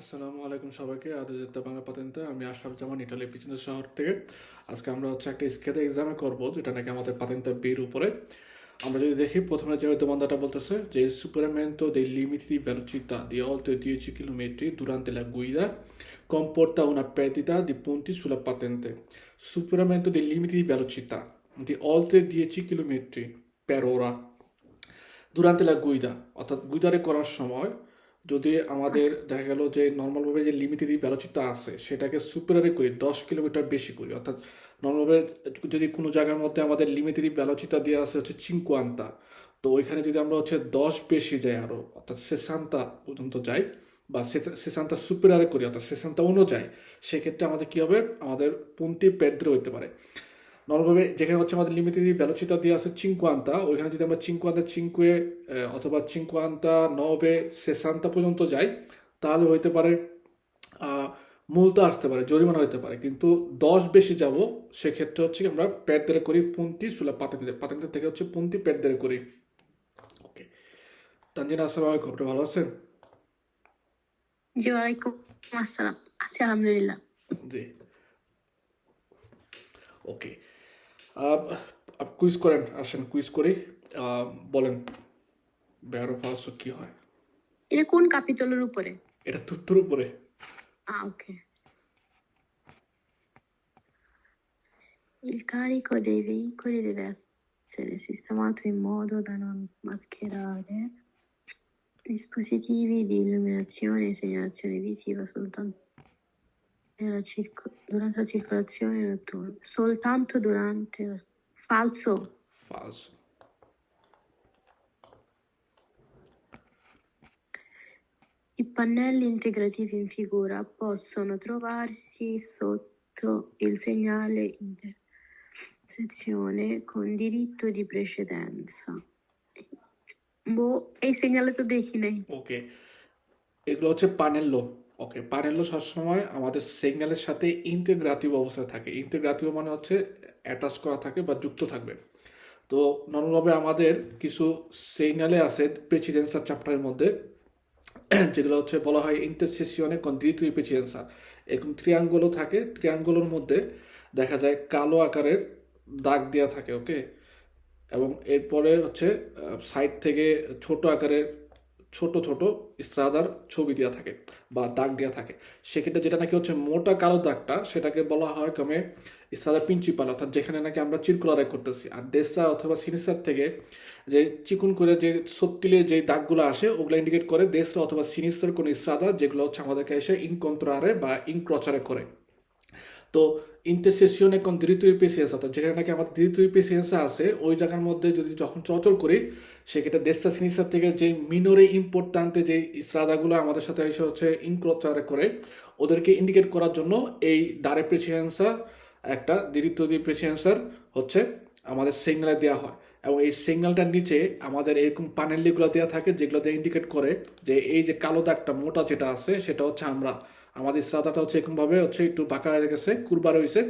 আসসালামু আলাইকুম সবাইকে আদৌ বাংলা পাতেন্তে আমি আশরাফ জামান ইটালি পিছনে শহর থেকে। আজকে আমরা একটা স্কেতে এক্সামে করব যেটা নাকি আমাদের পাতেন্তে বির উপরে। আমরা যদি দেখি প্রথমে যে domandata বলতেছে যে superamento dei limiti di velocità di oltre 10 km durante la guida comporta una perdita di punti sulla patente. Superamento dei limiti di velocità di oltre 10 km per ora durante la guida অর্থাৎ গুইদারে করার সময় যদি আমাদের আচ্ছা, দেখা গেল যে নর্মালভাবে যে লিমিটেড ভ্যালোসিটি আছে সেটাকে সুপারে করি 10 কিলোমিটার বেশি করি, অর্থাৎ নর্মালভাবে যদি কোনো জায়গার মধ্যে আমাদের লিমিটেড ভ্যালোসিটি দেওয়া আছে হচ্ছে 50, তো ওইখানে যদি আমরা হচ্ছে 10 বেশি যাই আরো অর্থাৎ 60 পর্যন্ত যাই বা 60 সুপারে করি অর্থাৎ 60 অনুযায়ী, সেক্ষেত্রে আমাদের কি হবে, আমাদের পুন্তি পেদ্রে হইতে পারে। নর্মালভাবে যেখানে হচ্ছে আমাদের লিমিটেড ভ্যালোসিটি দিয়ে আছে 50, ওইখানে যদি আমরা 55 অথবা 59 60 পর্যন্ত যাই তাহলে হইতে পারে মূলটা আসতে পারে, জরিমানা হইতে পারে। কিন্তু 10 বেশি যাব সেক্ষেত্রে হচ্ছে আমরা পেট ধরে করি পুন্তি সুলা পাতেন্তে পাতেন্তে থেকে হচ্ছে পুন্তি পেট ধরে করি। ওকে, তানজিনা আসসালামু আলাইকুম, আপনি ভালো আছেন? জি ওয়ালাইকুম আসসালাম। আছি আলহামদুলিল্লাহ। জি, ওকে। কুইজ করেন, আসেন কুইজ করি। বলেন বেয়ারো ফার্স্ট কি হয়? এটা কোন ক্যাপিটালের উপরে? এটা তুত্তুর উপরে। ওকে। Il carico dei veicoli deve essere sistemato in modo da non mascherare dispositivi di illuminazione e segnalazione visiva soltanto durante la circolazione notturna. Soltanto durante la... Falso. Falso. I pannelli integrativi in figura possono trovarsi sotto il segnale intersezione con diritto di precedenza. এই সিগন্যালে তো দেখি নাই। ওকে, এগুলো হচ্ছে পানেল্লো। ওকে, পানেল্লো সবসময় আমাদের সিগন্যালের সাথে ইন্টিগ্রেটিভ অবস্থায় থাকে। ইন্টিগ্রেটিভ মানে হচ্ছে অ্যাটাচ করা থাকে বা যুক্ত থাকবে। তো নর্মালভাবে আমাদের কিছু সিগন্যালে আছে প্রেসিডেন্সার চ্যাপ্টারের মধ্যে, যেগুলো হচ্ছে বলা হয় ইন্টারসেসিয়নে কন্ট্রিটিভ প্রেসিডেন্সা। এরকম ট্রিয়াঙ্গলও থাকে, ট্রিয়াঙ্গলের মধ্যে দেখা যায় কালো আকারের দাগ দেওয়া থাকে। ওকে, এবং এরপরে হচ্ছে সাইড থেকে ছোট আকারের ছোট ছোট স্ট্রাদার ছবি দেওয়া থাকে বা দাগ দেওয়া থাকে। সেক্ষেত্রে যেটা নাকি হচ্ছে মোটা কালো দাগটা সেটাকে বলা হয় কমে স্ট্রাদার প্রিন্সিপাল, অর্থাৎ যেখানে নাকি আমরা চিরকুলারে করতেছি। আর ডেসরা অথবা সিনিসার থেকে যে চিকুন করে যে সত্তিলে যে দাগগুলো আসে ওগুলো ইন্ডিকেট করে ডেসরা অথবা সিনিসার কোন স্ট্রাদা, যেগুলো হচ্ছে আমাদেরকে এসে ইনকন্ট্রারে বা ইনক্রচারে করে। তো ইন্টারসেসিয়নে কোন দ্বিতীয় ইপিসিএস অর্থাৎ যেখানে নাকি আমার দ্বিতীয় ইপিসিএস আছে ওই জায়গার মধ্যে যদি যখন চলাচল করি সেক্ষেত্রে দেশটা সিনিসার থেকে যে মিনোরে ইম্পর্টান্টে যে ইসরাদাগুলো আমাদের সাথে এসে হচ্ছে ইনক্রচারে করে ওদেরকে ইন্ডিকেট করার জন্য এই দারে প্রেসিডেন্সার একটা দ্বিতীয় প্রেসিডেন্সার হচ্ছে আমাদের সিগন্যালে দেওয়া হয়। এবং এই সিগন্যালটার নিচে আমাদের এরকম পানেলিগুলো দেওয়া থাকে যেগুলো দিয়ে ইন্ডিকেট করে যে এই যে কালো দাগটা মোটা যেটা আছে সেটা হচ্ছে আমরা, আমাদের ইসরাদাটা হচ্ছে এরকমভাবে হচ্ছে একটু বাঁকা হয়ে গেছে, কুরবার হয়েছে।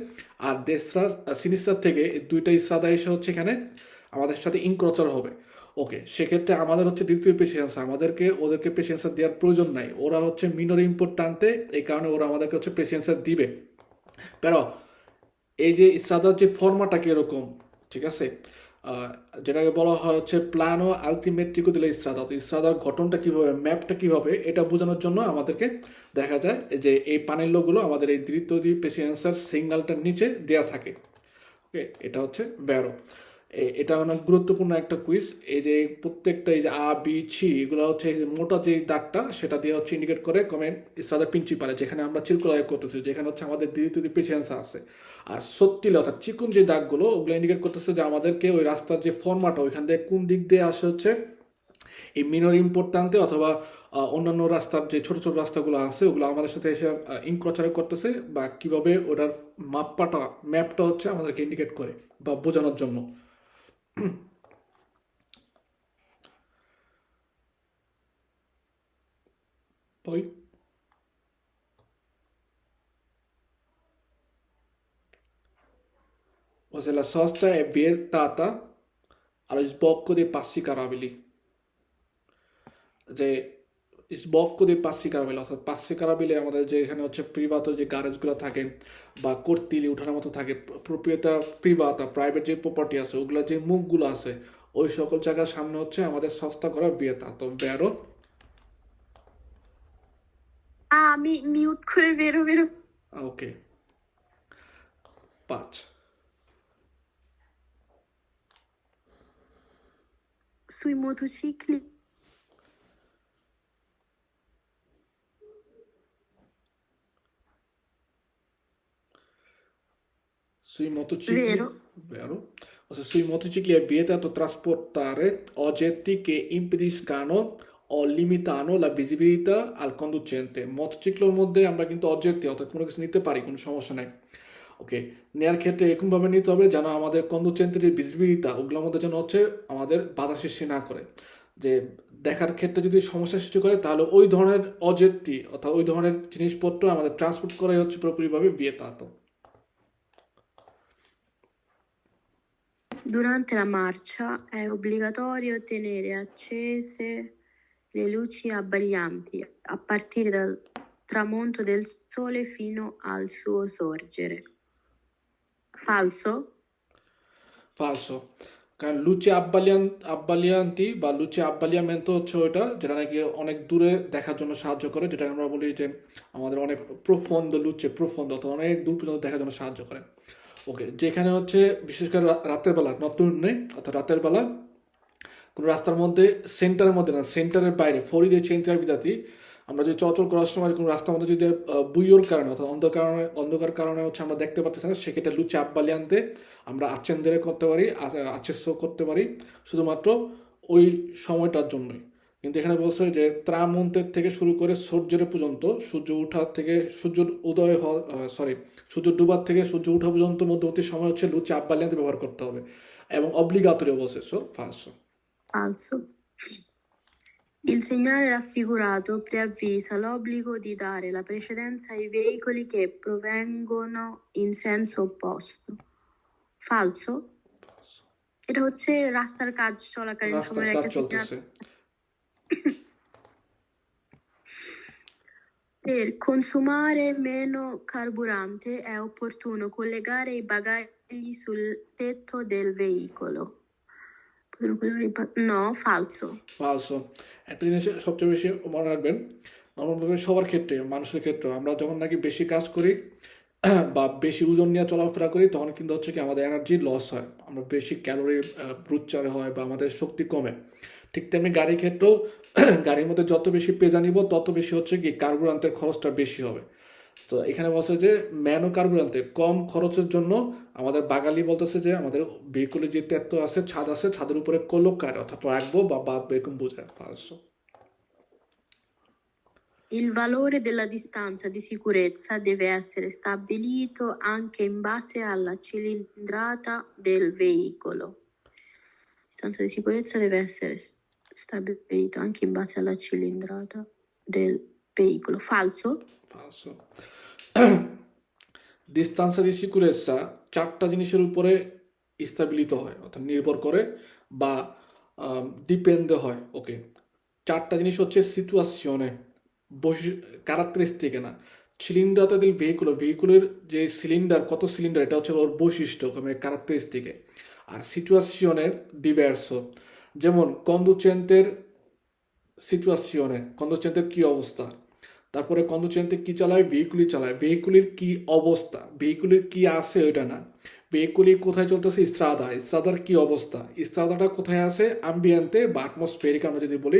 আর দেশরা সিনিস্টার থেকে দুইটা ইসরাদা এসে হচ্ছে এখানে আমাদের সাথে ইনক্রচার হবে। ওকে, সেক্ষেত্রে আমাদের হচ্ছে দ্বিতীয় পেশেন্স, আমাদেরকে ওদেরকে পেশেন্সার দেওয়ার প্রয়োজন নাই, ওরা হচ্ছে মিনর ইম্পোর্ট টানতে, এই কারণে ওরা আমাদেরকে হচ্ছে পেশেন্সার দিবে। pero এই যে ইসরাদার যে ফর্মাটা কিরকম, ঠিক আছে, আহ, যেটাকে বলা হয় হচ্ছে প্ল্যানো আলটিমেট্রিকো দিলে ইসরাদা, ইসরাদার গঠনটা কীভাবে, ম্যাপটা কীভাবে, এটা বোঝানোর জন্য আমাদেরকে দেখা যায় যে এই পানেল্যগুলো আমাদের এই দ্বিতীয় পেসিয়েন্সার সিগন্যালটার নিচে দেয়া থাকে। ওকে, এটা হচ্ছে ব্যারো। এটা অনেক গুরুত্বপূর্ণ একটা কুইজ। এই যে প্রত্যেকটা এই যে আ বি ছি এগুলো হচ্ছে এই যে মোটা যে দাগটা সেটা দিয়ে হচ্ছে ইন্ডিকেট করে কমেন্ট ইসরাদার প্রিন্সিপালে, যেখানে আমরা চিরকুলার করতেছি, যেখানে হচ্ছে আমাদের দ্বিতীয় পেশেন্স আছে। আর সত্যিলে অর্থাৎ চিকুন যে দাগগুলো ওগুলো ইন্ডিকেট করতেছে যে আমাদেরকে ওই রাস্তার যে ফর্মাটা ওইখান থেকে কোন দিক দিয়ে আসে হচ্ছে এই মিনর ইম্পোর্টান্তে অথবা অন্যান্য রাস্তার যে ছোট ছোট রাস্তাগুলো আছে ওগুলো আমাদের সাথে এসে ইনক্রচারে করতেছে, বা কিভাবে ওটার মাপ্পাটা ম্যাপটা হচ্ছে আমাদেরকে ইন্ডিকেট করে বা বোঝানোর জন্য। Poi se la sosta è vietata allo sbocco dei passi carabili, যে sbocco dei passi carabile অর্থাৎ passi carabile আমাদের যে এখানে হচ্ছে প্রিভাতো যে গ্যারেজগুলো থাকে বা কর্তিলি উঠানোর মতো থাকে প্রপ্রিয়তা প্রিভাতা প্রাইভেট যে প্রপার্টি আছে ওগুলো যে মুখগুলো আছে ওই সকল জায়গার সামনে হচ্ছে আমাদের সস্তা করা বিয়েতা তো বেরো Ah, mute করে vero, vero. ওকে 5 Sui motocicli, sui motocicli vero. vero o se sui motocicli è vietato trasportare oggetti che impediscano ও লিমিটানো লা ভিজিবিলিটা আল কন্ডুচেন্তে মোটরসাইকেলের মধ্যে আমরা কিন্তু অবজেক্ট অর্থাৎ কোনো কিছু নিতে পারি কোনো সমস্যা নাই ওকে নেয়ার ক্ষেত্রে এরকমভাবে নিতে হবে যেন আমাদের কন্ডুচেন্টের যে ভিজিবিলিটা ওগুলোর মধ্যে যেন হচ্ছে আমাদের বাধা সৃষ্টি না করে যে দেখার ক্ষেত্রে যদি সমস্যা সৃষ্টি করে তাহলে ওই ধরনের অবজেক্টটি অর্থাৎ ওই ধরনের জিনিসপত্র আমাদের ট্রান্সপোর্ট করাই হচ্ছে পুরোপুরিভাবে বিয়েতাতো Durante la marcia è obbligatorio tenere accese le luci abbaglianti a partire dal tramonto del sole fino al suo sorgere. Falso? ফালসো কারণ আব্বালিয়ান্তি বা লুচি আব্বালিয়ামেন্তো হচ্ছে ওইটা যেটা নাকি অনেক দূরে দেখার জন্য সাহায্য করে যেটা আমরা বলি যে আমাদের অনেক প্রফন্দ অর্থাৎ অনেক দূর পর্যন্ত দেখার জন্য সাহায্য করে ওকে যেখানে হচ্ছে বিশেষ করে রাতের বেলা নতুর্নে অর্থাৎ রাতের বেলা কোনো রাস্তার মধ্যে সেন্টারের মধ্যে না সেন্টারের বাইরে ফরি যে চেন্টার বিদাতি আমরা যদি চলাচল করার সময় কোনো রাস্তার মধ্যে যদি বুইয়োর কারণে অর্থাৎ অন্ধকার কারণে হচ্ছে আমরা দেখতে পাচ্ছি না সেক্ষেত্রে লুচি আব্বালি আনতে আমরা আচ্ছেন্দেরে করতে পারি আচ্ছেস্য করতে পারি শুধুমাত্র ওই সময়টার জন্যই কিন্তু এখানে বলছে যে ত্রামন্তের থেকে শুরু করে সূর্যের পর্যন্ত সূর্য ওঠা থেকে সূর্য উদয় সূর্য ডুবার থেকে সূর্য ওঠা পর্যন্ত মধ্যবর্তী সময় হচ্ছে লুচি আব্বালি আনতে ব্যবহার করতে হবে এবং অব্লিগাতরি বলছে so first Falso. Il segnale raffigurato preavvisa l'obbligo di dare la precedenza ai veicoli che provengono in senso opposto. Falso? এটা হচ্ছে রাস্তার কাজ চলাকালীন রাস্তার সময়ের কাজ একটা চলতেছে Per consumare meno carburante è opportuno collegare i bagagli sul tetto del veicolo. No, falso. ফালসো একটা জিনিস সবচেয়ে বেশি মনে রাখবেন নর্মালভাবে সবার ক্ষেত্রে মানুষের ক্ষেত্রে আমরা যখন নাকি বেশি কাজ করি বা বেশি ওজন নিয়ে চলাফেরা করি তখন কিন্তু হচ্ছে কি আমাদের এনার্জি লস হয় আমরা বেশি ক্যালোরি ব্রুচারে হয় বা আমাদের শক্তি কমে ঠিক তেমনি গাড়ির ক্ষেত্রেও গাড়ির মধ্যে যত বেশি পেজা নিব তত বেশি হচ্ছে কি কার্বুরেন্টের খরচটা বেশি হবে তো এখানে বলছে যে ম্যানো কার্বুরেন্টে কম খরচের জন্য আমাদের বাঙালি বলতেছে যে আমাদের ভেহিকুলে যে তেত্ব আছে ছাদ আছে ছাদের উপরে কলকার অর্থাৎ রাখবো বা বাঁধবো এরকম বোঝায় first Il valore della distanza di sicurezza deve essere stabilito anche in base alla cilindrata del veicolo. La distanza di sicurezza deve essere stabilito anche in base alla cilindrata del veicolo. Falso? First ডিস্টান্সা দি সিকুরেসা চারটা জিনিসের উপরে স্থাপিত হয় অর্থাৎ নির্ভর করে বা ডিপেন্ডে হয় ওকে চারটা জিনিস হচ্ছে সিচুয়েশনে ক্যারাক্টারিস্টিকে না সিলিন্ডারটা দিল ভেহিকুলের যে সিলিন্ডার কত সিলিন্ডার এটা হচ্ছে ওর বৈশিষ্ট্য মানে ক্যারাক্টারিস্টিকে আর সিচুয়েশনের ডিভার্সো যেমন কন্দুচেন্টের কী অবস্থা তারপরে কন্দুচেন্টে কী চালায় ভেহিকুলের কী অবস্থা ভেহিকুলের কী আছে ওইটা না ভেহিকুলি কোথায় চলতেছে ইস্ত্রাদার কী অবস্থা ইস্ত্রাদাটা কোথায় আছে আম্বিয়েন্তে বা অ্যাটমসফেরিক আমরা যদি বলি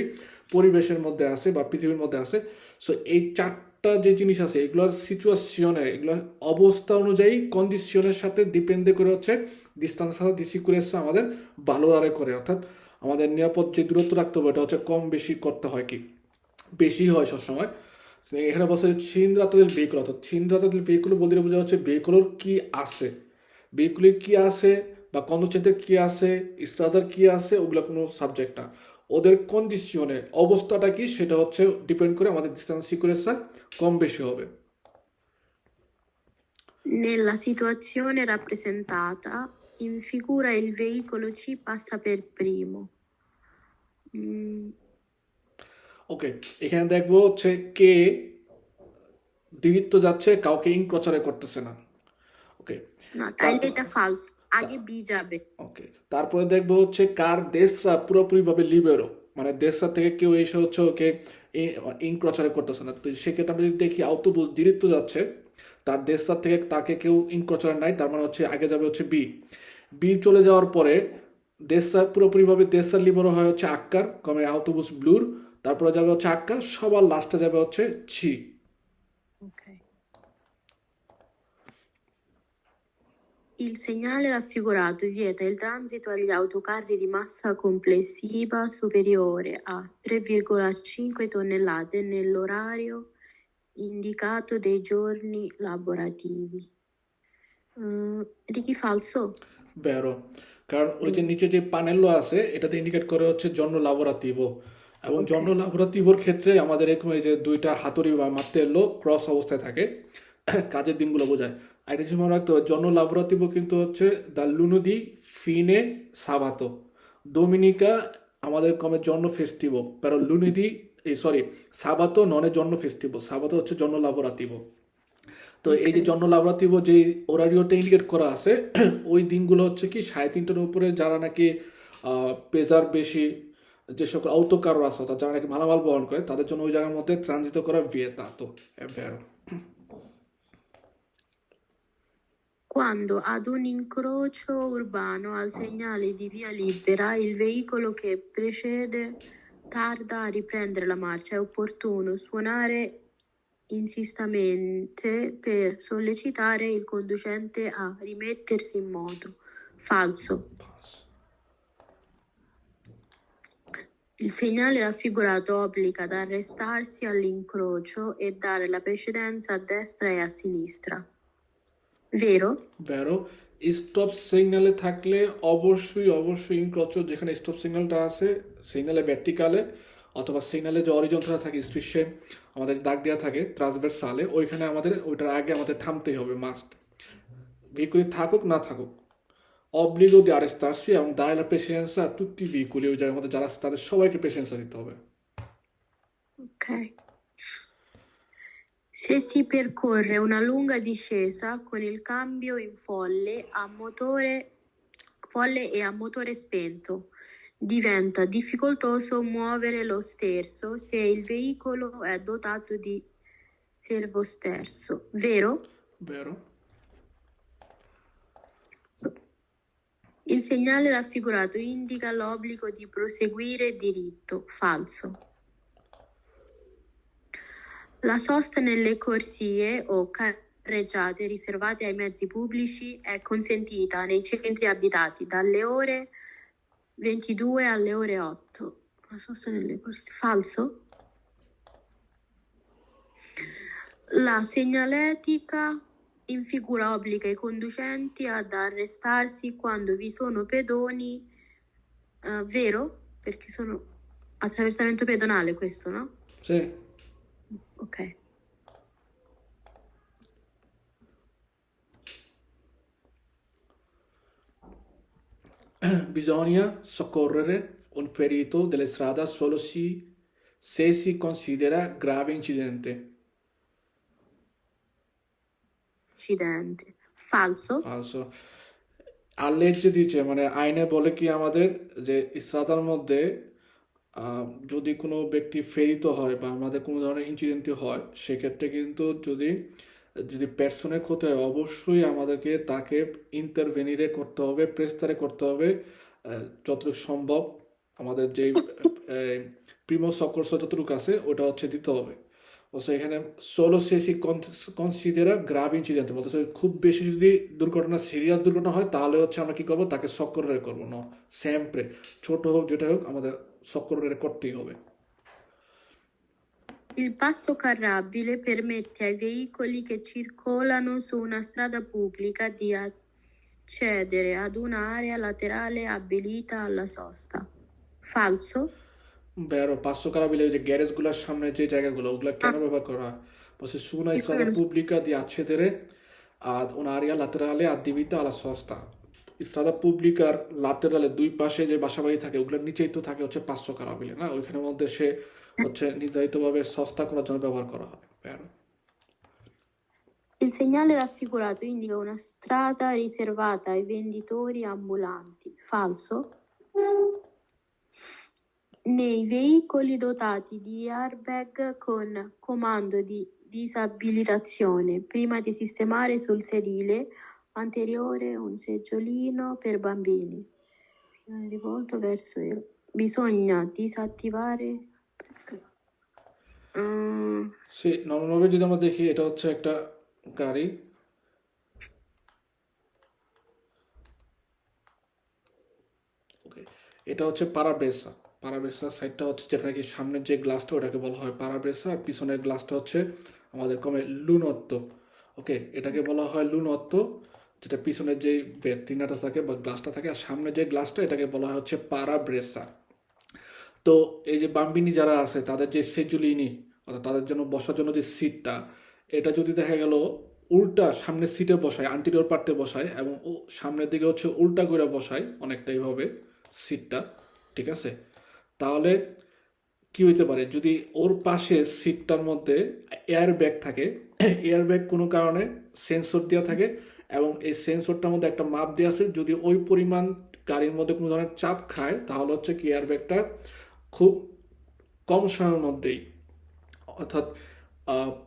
পরিবেশের মধ্যে আছে বা পৃথিবীর মধ্যে আছে সো এই চারটা যে জিনিস আছে এগুলোর সিচুয়েশনে এগুলোর অবস্থা অনুযায়ী কন্ডিশনের সাথে ডিপেন্ডে করে হচ্ছে ডিস্টান্স দি সিকুরেন্স আমাদের ভালোভাবে করে অর্থাৎ আমাদের নিরাপদ যে দূরত্ব রাখতে হবে এটা হচ্ছে কম বেশি করতে হয় কি বেশি হয় সবসময় এখানে বলছে ছিন্দ্রাতাদের ভেহিকুল অর্থাৎ ছিন্দ্রাতাদের ভেহিকুল বলতে বোঝা হচ্ছে ভেহিকুলের কি আছে ভেহিকুলের কি আছে বা কন্ডুচেন্টের কি আছে স্ট্রাদার কি আছে ওগুলো কোনো সাবজেক্ট না ওদের কন্ডিশনে অবস্থাটা কি সেটা হচ্ছে ডিপেন্ড করে আমাদের ডিস্টেন্স সিকুরেন্সটা কম বেশি হবে Nella situazione rappresentata in figura il veicolo C passa per primo. ওকে, এখানে দেখবো হচ্ছে কে দিরিত্ব যাচ্ছে, কাউকে ইনক্রচারে করতেছে না। ওকে, No, তারপর তাইলে এটা falso. আগে তা- বি যাবে। ওকে, তারপরে দেখবো হচ্ছে কার দেশরা পুরোপুরিভাবে লিবেরো, মানে দেশরা থেকে কেউ এসে হচ্ছে ওকে ইনক্রচারে করতেছে না। তো সেক্ষেত্রে আমরা যদি দেখি আউতোবুস দিরিত্ব যাচ্ছে, তার দেশরা থেকে তাকে কেউ ইনক্রচারে নাই, তার মানে হচ্ছে আগে যাবে হচ্ছে বি। বি চলে যাওয়ার পরে দেশরা পুরোপুরিভাবে দেশরা লিবেরো হয় হচ্ছে আক্কার, কমে আউতোবুস ব্লুর, তারপরে যাবে হচ্ছে আক্কা, সবার লাস্টে যাবে হচ্ছে ছি। Ok. Il segnale raffigurato vieta il transito agli autocarri di massa complessiva superiore a 3,5 tonnellate nell'orario indicato dei giorni lavorativi. Di chi falso? বেরো, কারণ ওই যে নিচে যে পানেলও আছে এটাতে ইন্ডিকেট করে হচ্ছে জন্য লাবোরাতিভো, এবং Ok. জন্য লাবোরাতিভোর ক্ষেত্রে আমাদের এরকম এই যে দুইটা হাতুড়ি বা মার্তেলো ক্রস অবস্থায় থাকে, কাজের দিনগুলো বোঝায়। আর এটা মনে রাখতে হবে জন্য লাবোরাতিভো কিন্তু হচ্ছে দ্য লুনুদি ফিনে সাবাতো ডোমিনিকা, আমাদের কমে জন্য ফেস্টিভো, pero লুনুদি এই সরি সাবাতো ননে জন্য ফেস্টিভো, সাবাতো হচ্ছে জন্য লাবোরাতিভো। তো এই যে Ok. জন্য লাবরাতিভ যে ওরারিওটা ইন্ডিকেট করা আছে, ওই দিনগুলো হচ্ছে কি 3:30টার উপরে যারা নাকি পেজার বেশি, যে সকল আউটোকারও আছে অর্থাৎ যারা নাকি মালামাল বহন করে, তাদের জন্য ওই জায়গার মধ্যে ট্রানজিত করা ভিয়েতা তো ভ্যারো। Quando ad un incrocio urbano al segnale di via libera il veicolo che precede tarda a riprendere la marcia, è opportuno suonare insistamente per sollecitare il conducente a rimettersi in moto. Falso. Il segnale raffigurato obbliga ad arrestarsi all'incrocio e dare la precedenza a destra e a sinistra. Vero? ভ্যারো, stop সিগন্যালে থাকলে অবশ্যই অবশ্যই ইনক্রচ, যেখানে stop সিগন্যালটা আছে সিগন্যালে ভার্টিকালে অথবা সিগন্যালে যে অরিজন্টাল থাকে স্ট্রিশে আমাদের দাগ দেওয়া থাকে ট্রান্সভার্সালে, ওইখানে আমাদের ওইটার আগে আমাদের থামতেই হবে মাস্ট, ভেহিকুলি থাকুক না থাকুক। অব্লিগো দি আরেস্তার্সি এবং dare la precedenza a tutti i veicoli, ওই জায়গার মধ্যে যারা আছে তাদের সবাইকে প্রেসেন্সা দিতে হবে। Ok. Se si percorre una lunga discesa con il cambio in folle e a motore spento, diventa difficoltoso muovere lo sterzo se il veicolo è dotato di servosterzo. Vero? Vero? Il segnale raffigurato indica l'obbligo di proseguire diritto. Falso. La sosta nelle corsie o carreggiate riservate ai mezzi pubblici è consentita nei centri abitati dalle ore 22 alle ore 8. La sosta nelle corsie. Falso. La segnaletica in figura obbliga i conducenti ad arrestarsi quando vi sono pedoni. Vero? Perché sono attraversamento pedonale questo, no? Sì. Ok. Bisogna soccorrere un ferito della strada solo se si considera grave incidente. Accidente. Falso. Falso. আল্লেজে দিচ্ছে মানে আইনে বলে কি আমাদের যে ইসরাতার মধ্যে যদি কোনো ব্যক্তি ফেরিত হয় বা আমাদের কোনো ধরনের ইনসিডেন্ট হয়, সেক্ষেত্রে কিন্তু যদি যদি পার্সনের ক্ষতি হয় অবশ্যই আমাদেরকে তাকে ইন্টারভেনিরে করতে হবে, প্রেস্তারে করতে হবে যতটুকু সম্ভব। আমাদের যে প্রিমো সকর্স যতটুকু আছে ওটা হচ্ছে দিতে হবে। বলছে এখানে সোলো সেসি কনসিডারা গ্রাভ ইনসিডেন্ট বলতেছে খুব বেশি যদি দুর্ঘটনা সিরিয়াস দুর্ঘটনা হয় তাহলে হচ্ছে আমরা কি করবো, তাকে সকরে করবো না, স্যাম্পরে ছোট হোক যেটা হোক আমাদের সকরে করতেই হবে। Il passo carrabile permette ai veicoli che circolano su una strada pubblica di accedere ad un'area laterale abilita alla sosta. Falso? বেরো, 500 যে গ্যারেজগুলোর সামনে যে জায়গাগুলো ওগুলো কেন ব্যবহার করা হয়? বলছে su una strada pubblica di accedere ad un'area laterale adibita alla sosta। স্ট্রাদা পুবলিকার লাতেরালে দুই পাশে যে বাসাবাড়ি থাকে ওগুলোর নিচেই তো থাকে হচ্ছে 500 কারাবিলে না, ওইখানের মধ্যে সে হচ্ছে নির্ধারিতভাবে সস্তা করার জন্য ব্যবহার করা হয়। Vero? Il segnale raffigurato indica una strada riservata ai venditori ambulanti. Falso? Nei veicoli dotati di airbag con comando di disabilitazione, prima di sistemare sul sedile anteriore un seggiolino per bambini. Schiena rivolto verso il... Bisogna disattivare... সে নর্মালভাবে যদি আমরা দেখি এটা হচ্ছে একটা গাড়ি, ওকে, এটা হচ্ছে পারাব্রেসা। পারাব্রেসা সাইডটা হচ্ছে যেটা নাকি সামনের যে গ্লাসটা ওটাকে বলা হয় পারাব্রেসা, আর পিছনের গ্লাসটা হচ্ছে আমাদের কমে লুনত্ব। ওকে, এটাকে বলা হয় লুনত্ব, যেটা পিছনের যে ভেট্রিনাটা থাকে বা গ্লাসটা থাকে, আর সামনে যে গ্লাসটা এটাকে বলা হয় হচ্ছে পারাব্রেসা। তো এই যে বাম্বিনি যারা আছে তাদের যে সেজুলিনি, অর্থাৎ তাদের জন্য বসার জন্য যে সিটটা, এটা যদি দেখা গেল উল্টা সামনের সিটে বসায়, আন্টিরিয়র পার্টে বসায় এবং সামনের দিকে হচ্ছে উল্টা করে বসায় অনেকটা এইভাবে সিটটা, ঠিক আছে, তাহলে কি হইতে পারে, যদি ওর পাশে সিটটার মধ্যে এয়ার ব্যাগ থাকে, এয়ার ব্যাগ কোনো কারণে সেন্সর দেওয়া থাকে এবং এই সেন্সরটার মধ্যে একটা মাপ দেওয়া আছে, যদি ওই পরিমাণ গাড়ির মধ্যে কোনো ধরনের চাপ খায় তাহলে হচ্ছে কি এয়ার ব্যাগটা খুব কম সময়ের মধ্যেই, অর্থাৎ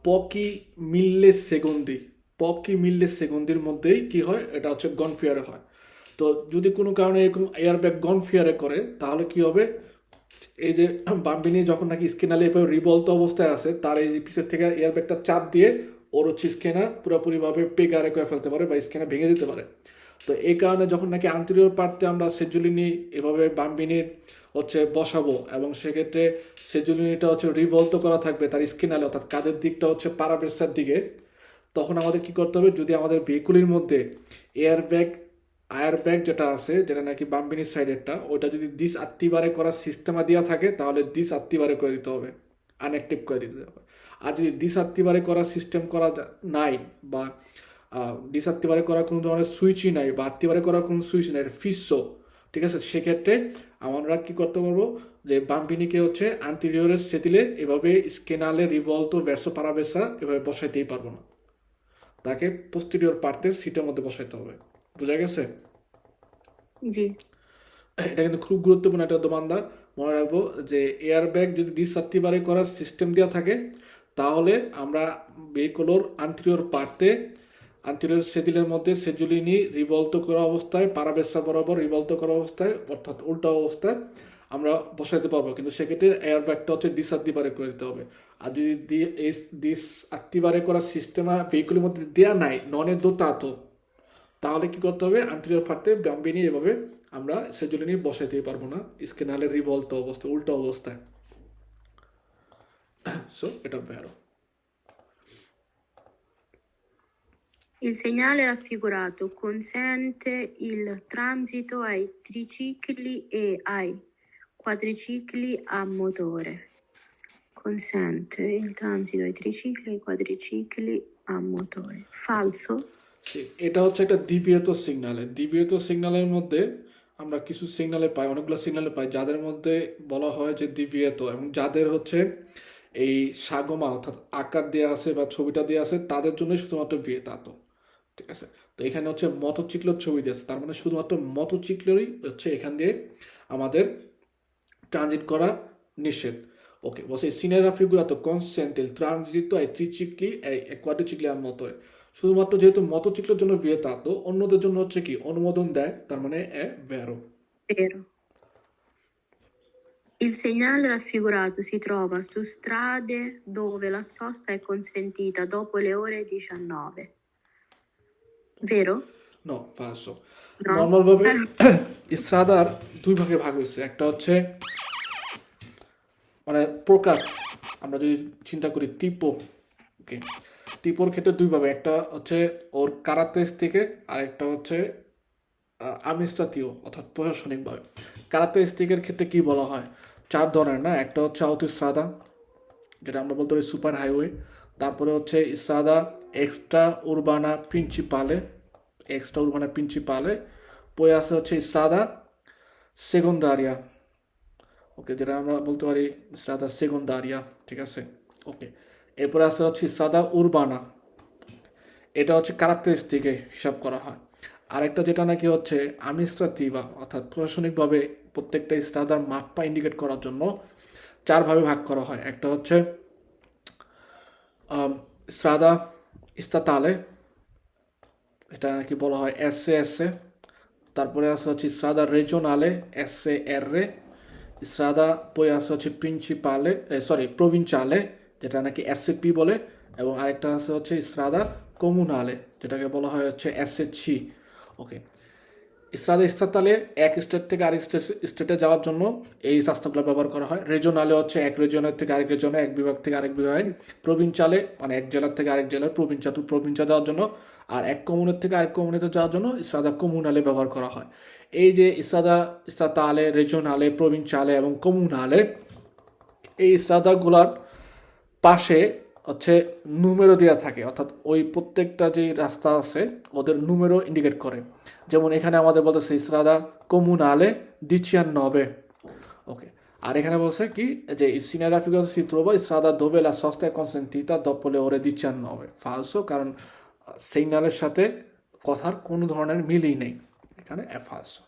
পকি মিল্লে সেগুন্দি, পকি মিল্লে সেগুন্দির মধ্যেই কি হয়, এটা হচ্ছে গনফিয়ারে হয়। তো যদি কোনো কারণে এরকম এয়ারব্যাগ গনফিয়ারে করে তাহলে কি হবে, এই যে বাম্বিনি যখন নাকি স্কেনালে এভাবে রিভলভ অবস্থায় আছে, তার এই পিছের থেকে এয়ারব্যাগটা চাপ দিয়ে ওর হচ্ছে স্কেনা পুরোপুরিভাবে পেগারে করে ফেলতে পারে বা স্কেনা ভেঙে দিতে পারে। তো এই কারণে যখন নাকি আন্টেরিয়র পার্টে আমরা সেজুলিনি এভাবে বাম্বিনির হচ্ছে বসাবো এবং সেক্ষেত্রে সেজুলিনিটা হচ্ছে রিভলভ করা থাকবে তার স্কেনালে, অর্থাৎ কাঁধের দিকটা হচ্ছে পারাব্রেসার দিকে, তখন আমাদের কি করতে হবে, যদি আমাদের ভেহিকুলের মধ্যে এয়ার ব্যাগ যেটা আছে, যেটা নাকি বাম্বিনির সাইডেরটা, ওটা যদি দিস আত্মিবারে করার সিস্টেমা দেওয়া থাকে তাহলে দিস আত্মিবারে করে দিতে হবে, আনঅ্যাক্টিভ করে দিতে হবে। আর যদি দিস আত্মিবারে করার সিস্টেম করা নাই বা দিস আত্মিবারে করার কোনো ধরনের সুইচই নাই বা আত্মিবারে করার কোনো সুইচ নাই, ফিসো, ঠিক আছে, সেক্ষেত্রে আমরা কি করতে পারবো, যে বাম্বিনিকে হচ্ছে আন্টিরিয়রের সেতিলে এভাবে স্কেনালে রিভলতো ভ্যারসো পারাবেসা এভাবে বসাইতেই পারবো না, তাকে পোস্টেরিয়র পার্টের সিটের মধ্যে বসাইতে হবে। বোঝা গেছে? জি। এটা কিন্তু খুব গুরুত্বপূর্ণ একটা দোমান্দা, মনে রাখবো যে এয়ারব্যাগ যদি দ্বিসাত্তিবারে করার সিস্টেম দেওয়া থাকে তাহলে আমরা ভেহিকলের আন্টিরিয়র সেদিলের মধ্যে সেজুলিনি রিভলতো করা অবস্থায় পারাবেসা বরাবর রিভলতো করা অবস্থায়, অর্থাৎ উল্টা অবস্থায় আমরা বসাইতে পারবো, কিন্তু সেক্ষেত্রে এয়ারব্যাগটা হচ্ছে দ্বিসাত্তিবারে করে দিতে হবে। আর যদি দিস আত্মিবারে করার সিস্টেম ভেহিকুলের মধ্যে দেওয়া নাই, ননের দোতাতো, তাহলে কি করতে হবে, আন্টিরিয়র পার্টে বাম্বিনি এভাবে আমরা সেজুলিনি বসাইতেই পারবো না, স্কেনালে রিভলতো অবস্থা, উল্টা অবস্থায়। সো এটা ভ্যারো। Il segnale raffigurato consente il transito ai tricicli e ai quadricicli a motore. Consente il transito ai tricicli e ai quadricicli a motore. Falso? এটা হচ্ছে একটা দ্বিতীয়ত সিগনালে, দ্বিতীয়ত সিগনালের মধ্যে আমরা কিছু সিগনালে পাই, অনেকগুলো সিগনালে পাই যাদের মধ্যে বলা হয় যে দ্বিতীয়ত, এবং যাদের হচ্ছে এই সাগমা অর্থাৎ আকার দেওয়া আছে বা ছবিটা দেওয়া আছে তাদের জন্য শুধুমাত্র ভিয়েতাতো, ঠিক আছে। তো এখানে হচ্ছে মটোচিক্লোর ছবি দিয়েছে, তার মানে শুধুমাত্র মটোচিক্লোরই হচ্ছে এখান দিয়ে আমাদের ট্রানজিট করা নিষেধ। ওকে, বসে সিনেরা ফিগুরাতো consent il transito ai tricicli e ai quadricicli a motore, শুধুমাত্র যেহেতু মটোচিক্লোর জন্য ভিয়েতাতো, অন্যদের জন্য হচ্ছে কি অনুমোদন দেয়, তার মানে è vero. Vero. Il segnale raffigurato si trova su strade dove la sosta è consentita dopo le ore 19. Vero? No, falso. No. Normal ভাবে ইসরাদার দুই ভাগে ভাগ হয়েছে, একটা হচ্ছে মানে প্রকার, আমরা যদি চিন্তা করি টিপো, ওকে, টিপোর ক্ষেত্রে দুই ভাবে, একটা হচ্ছে ওর কারাতেস থেকে আর একটা হচ্ছে আমিস্তাতীয় অর্থাৎ প্রশাসনিকভাবে। কারাতেস থেকের ক্ষেত্রে কি বলা হয়, চার ধরনের না, একটা হচ্ছে আউটোস্ট্রাদা যেটা আমরা বলতে পারি সুপার হাইওয়ে, তারপরে হচ্ছে ইস্ট্রাদা এক্সট্রা উরবানা প্রিন্সিপালে, পরে আছে হচ্ছে ইস্ট্রাদা সেকেন্ডারিয়া, ওকে, যেটা আমরা বলতে পারি স্ট্রাদা সেকেন্ডারিয়া, ঠিক আছে। ওকে, এরপরে আছে হচ্ছে স্ট্রাদা উরবানা, এটা হচ্ছে ক্যারেক্টারিস্টিকে হিসাব করা হয়। আরেকটা যেটা নাকি হচ্ছে আমিস্ট্রাতিভা, অর্থাৎ প্রশাসনিকভাবে প্রত্যেকটা স্ট্রাদার মাপ্পা ইন্ডিকেট করার জন্য 4 ভাবে ভাগ করা হয়। একটা হচ্ছে স্ট্রাদা স্তাতালে, এটা নাকি বলা হয় এসএ এসএ। তারপরে আছে হচ্ছে স্ট্রাদা রেজিওনালে এসএ আর, স্ট্রাদা পরে আছে হচ্ছে প্রিন্সিপালে, প্রভিনচালে, যেটা নাকি এসএপি বলে, এবং আরেকটা আছে হচ্ছে স্ট্রাদা কমুনালে, যেটাকে বলা হয় হচ্ছে এসএচসি। ওকে, স্ট্রাদা স্তাতালে এক স্টেট থেকে আরেক স্টেটে যাওয়ার জন্য এই রাস্তাগুলো ব্যবহার করা হয়। রেজিওনালে হচ্ছে এক রেজিয়নের থেকে আরেক রেজিয়নে, এক বিভাগ থেকে আরেক বিভাগে। প্রভিনচালে মানে এক জেলার থেকে আরেক জেলার, প্রভিনচা টু প্রভিনচা যাওয়ার জন্য। আর এক কমুনের থেকে আরেক কমুনিতে যাওয়ার জন্য স্ট্রাদা কমুনালে ব্যবহার করা হয়। এই যে স্ট্রাদা স্তাতালে, রেজিওনালে, প্রভিনচালে এবং কমুনালে, এই স্ট্রাদাগুলার পাশে হচ্ছে নুমেরো দেওয়া থাকে, অর্থাৎ ওই প্রত্যেকটা যে রাস্তা আছে ওদের নুমেরো ইন্ডিকেট করে। যেমন এখানে আমাদের বলতেছে স্ট্রাদা কমুনালে 19। ওকে, আর এখানে বলছে কি যে সিনাগ্রাফিco si trova strada dove la sosta è consentita dopo le ore 19। ফালসো, কারণ সিগন্যালের সাথে কথার কোনো ধরনের মিলই নেই, এখানে ফালসো।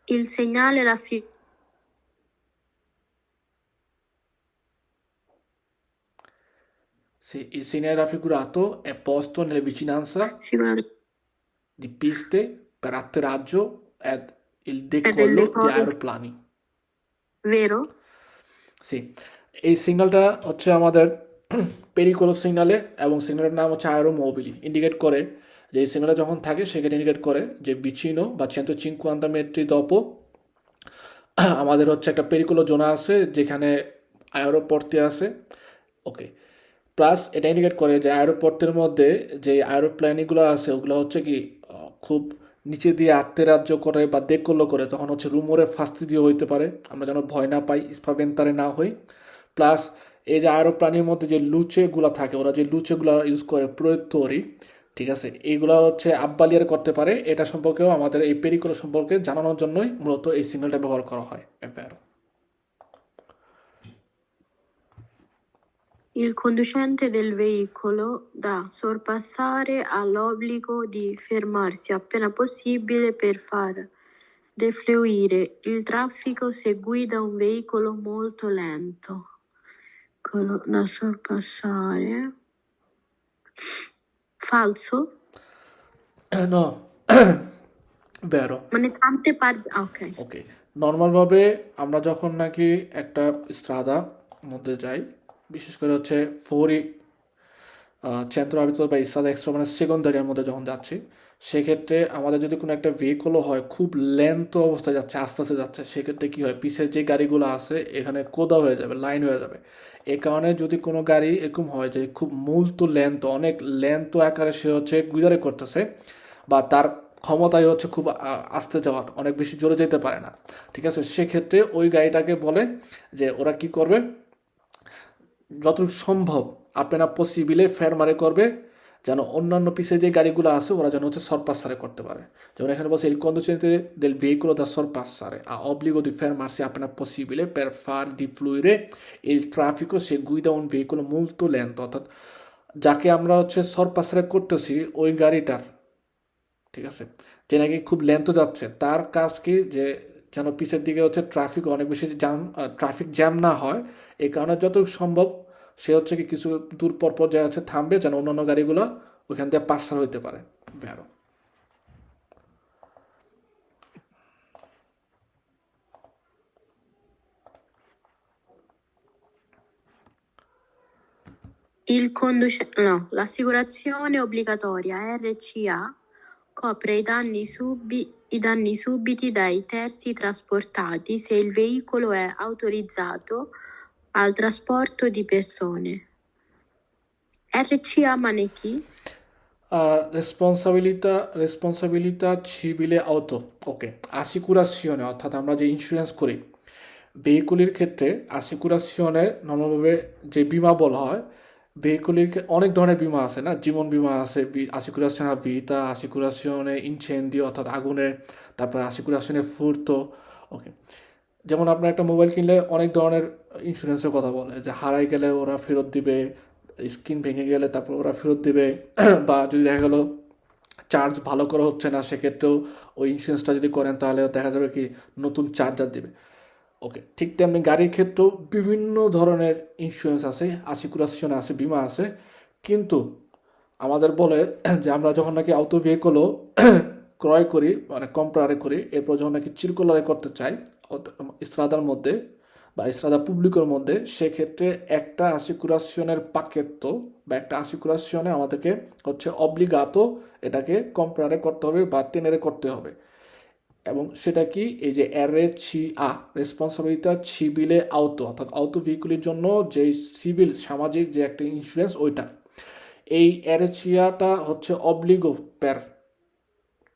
Il segnale raffigurato Sì, il segnale raffigurato è posto nelle vicinanze di piste per atterraggio ed il è del decollo di decollo, aeroplani। vero? সি, এই সিগন্যালটা হচ্ছে আমাদের পেরিকোলো সিগনালে, এবং সিগন্যালের নাম হচ্ছে আয়রো মোবিলি, ইন্ডিকেট করে যে এই সিগন্যালটা যখন থাকে সেখানে ইন্ডিকেট করে যে বিচিনো বা 150 metri dopo আমাদের হচ্ছে একটা পেরিকোলো জোনা আছে যেখানে আয়রোপোর্টে আছে। ওকে, প্লাস এটা ইন্ডিকেট করে যে আয়রোপোর্টের মধ্যে যে আয়রোপ্লেনগুলো আছে ওগুলো হচ্ছে কি খুব নিচে দিয়ে আত্মেরাজ্য করে বা দেকল্য করে, তখন হচ্ছে রুমোরে ফাস্তি দিয়ে হইতে পারে, আমরা যেন ভয় না পাই, স্পাভেন্তারে না হই। প্লাস এই যে আয়রোপ্রাণীর মধ্যে যে লুচেগুলো থাকে, ওরা যে লুচেগুলো ইউজ করে প্রয়োত্তরি, ঠিক আছে, এইগুলো হচ্ছে আব্বালিয়ার করতে পারে। এটা সম্পর্কেও আমাদের এই পেরিকোলো সম্পর্কে জানানোর জন্যই মূলত এই সিগন্যালটা ব্যবহার করা হয়। Il conducente del veicolo da sorpassare ha l'obbligo di fermarsi appena possibile per far defluire il traffico se guida un veicolo molto lento. Quello da sorpassare. Falso? No, vero. Ma ne tante parti. Ah, ok. ওকে, নর্মালভাবে আমরা যখন নাকি একটা Strada মধ্যে যাই, বিশেষ করে হচ্ছে ফোরি চেন্ত্র আবিত বা স্ট্রাদা এক্সট্রা মানে সেকেন্ডারিয়ার মধ্যে যখন যাচ্ছি, সেক্ষেত্রে আমাদের যদি কোনো একটা ভেহিকলও হয় খুব লেন্থ অবস্থায় যাচ্ছে, আস্তে আস্তে যাচ্ছে, সেক্ষেত্রে কী হয়, পিছের যে গাড়িগুলো আছে এখানে কোদা হয়ে যাবে, লাইন হয়ে যাবে। এই কারণে যদি কোনো গাড়ি এরকম হয় যে খুব মূলত লেন্থ, অনেক লেন্থ আকারে সে হচ্ছে গুইদারে করতেছে, বা তার ক্ষমতায় হচ্ছে খুব আস্তে যাওয়ার, অনেক বেশি জোরে যেতে পারে না, ঠিক আছে, সেক্ষেত্রে ওই গাড়িটাকে বলে যে ওরা কি করবে, যতটুকু সম্ভব আপেনা পসিবিলে ফেরমারে করবে, যেন অন্যান্য পিছে যে গাড়িগুলো আছে ওরা যেন হচ্ছে সরপাসারে করতে পারে। যেমন এখানে বলছে il conducente del veicolo da sorpassare ha obbligo di fermarsi appena possibile per far defluire il traffico se guida un veicolo molto lento, অর্থাৎ যাকে আমরা হচ্ছে সরপাসারে করতেছি ওই গাড়িটার, ঠিক আছে, যে নাকি খুব লেন্থ যাচ্ছে, তার কাজ কি যে যেন পিছের দিকে হচ্ছে ট্রাফিক অনেক বেশি ট্রাফিক জ্যাম না হয়, এই কারণে যতটুকু সম্ভব সে হচ্ছে কি কিছু দূর পর পর যা হচ্ছে থামবে, যেন অন্যান্য গাড়িগুলো ওইখান থেকে পাসার হইতে পারে। ভেরো। L'assicurazione obbligatoria RCA copre i danni subiti dai terzi trasportati se il veicolo è autorizzato al trasporto di persone. RCA মানে কি? রেসপন্সাবিলিটা civile auto, ওকে, আসিকুরাশনে, অর্থাৎ আমরা যে ইন্স্যুরেন্স করি ভেহিকুলের ক্ষেত্রে, আসিকুরাশনের নর্মালভাবে যে বিমা বলা হয়, ভেহিকুলের অনেক ধরনের বিমা আছে না, জীবন বিমা আছে, assicurazione a vita, assicurazione incendio অর্থাৎ আগুনের, তারপর assicurazione furto। ওকে, যেমন আপনার একটা মোবাইল কিনলে অনেক ধরনের ইন্স্যুরেন্সের কথা বলে, যে হারাই গেলে ওরা ফেরত দিবে, স্ক্রিন ভেঙে গেলে তারপর ওরা ফেরত দিবে, বা যদি দেখা গেলো চার্জ ভালো করা হচ্ছে না, সেক্ষেত্রেও ওই ইন্স্যুরেন্সটা যদি করেন তাহলে দেখা যাবে কি নতুন চার্জার দিবে। ওকে, ঠিক তেমনি গাড়ির ক্ষেত্রেও বিভিন্ন ধরনের ইন্স্যুরেন্স আছে, আসিকুরেশন আছে, বিমা আছে। কিন্তু আমাদের বলে যে আমরা যখন নাকি অটো ভেহিকলও ক্রয় করি, মানে কম্পারে করি, এরপর যখন নাকি চিরকুলারে করতে চাই স্ট্রাদার মধ্যে বা স্ট্রাদা পুবলিকের মধ্যে, সেক্ষেত্রে একটা আসিকুরেশনের পাকেত্ত বা একটা আসিকুরেশনে আমাদেরকে হচ্ছে অব্লিগাতো এটাকে কম্পারে করতে হবে বা টেনেরে করতে হবে। এবং সেটা কি, এই যে RCA রেসপন্সিবিলিটা সিভিলে আউতো, অর্থাৎ আউতো ভেহিকুলের জন্য যে সিভিল সামাজিক যে একটা ইন্স্যুরেন্স ওইটা, এই RCAটা হচ্ছে অব্লিগো প্যার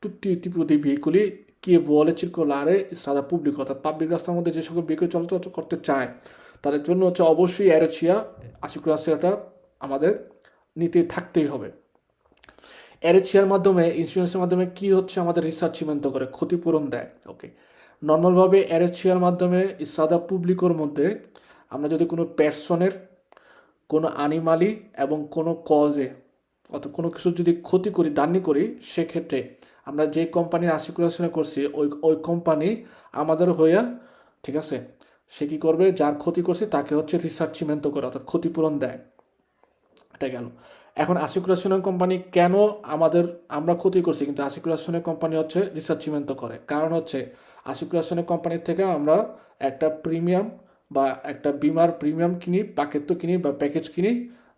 tutti i tipi di veicoli che vuole circolare in strada pubblica, অর্থাৎ পাবলিক রাস্তার মধ্যে যে সকল ভেহিকল চলাচল করতে চায় তাদের জন্য হচ্ছে অবশ্যই RCA আসিকুরেশনটা আমাদের নিতে থাকতেই হবে। RCAর মাধ্যমে, ইন্স্যুরেন্সের মাধ্যমে কি হচ্ছে, আমাদের রিসার্চিমেন্ট করে ক্ষতিপূরণ দেয়। ওকে, নর্মালভাবে RCAর মাধ্যমে স্ট্রাদা পুবলিকোর মধ্যে আমরা যদি কোনো পার্সনের, কোনো অ্যানিমালি এবং কোনো কজে, অর্থাৎ কোনো কিছু যদি ক্ষতি করি, দানি করি, সেক্ষেত্রে আমরা যে কোম্পানির আসিকুরেশনে করছি ওই কোম্পানি আমাদের হইয়া, ঠিক আছে, সে কী করবে, যার ক্ষতি করছে তাকে হচ্ছে রিসার্চিমেন্ট করে, অর্থাৎ ক্ষতিপূরণ দেয়। এটা গেল। এখন আসিকুরেশনের কোম্পানি কেন আমাদের, আমরা ক্ষতি করছি কিন্তু আসিকুরেশনের কোম্পানি হচ্ছে রিসার্চিমেন্ট করে, কারণ হচ্ছে আসিকুরেশনের কোম্পানির থেকে আমরা একটা প্রিমিয়াম বা একটা বিমার প্রিমিয়াম কিনি, পাকেট কিনি বা প্যাকেজ কিনি,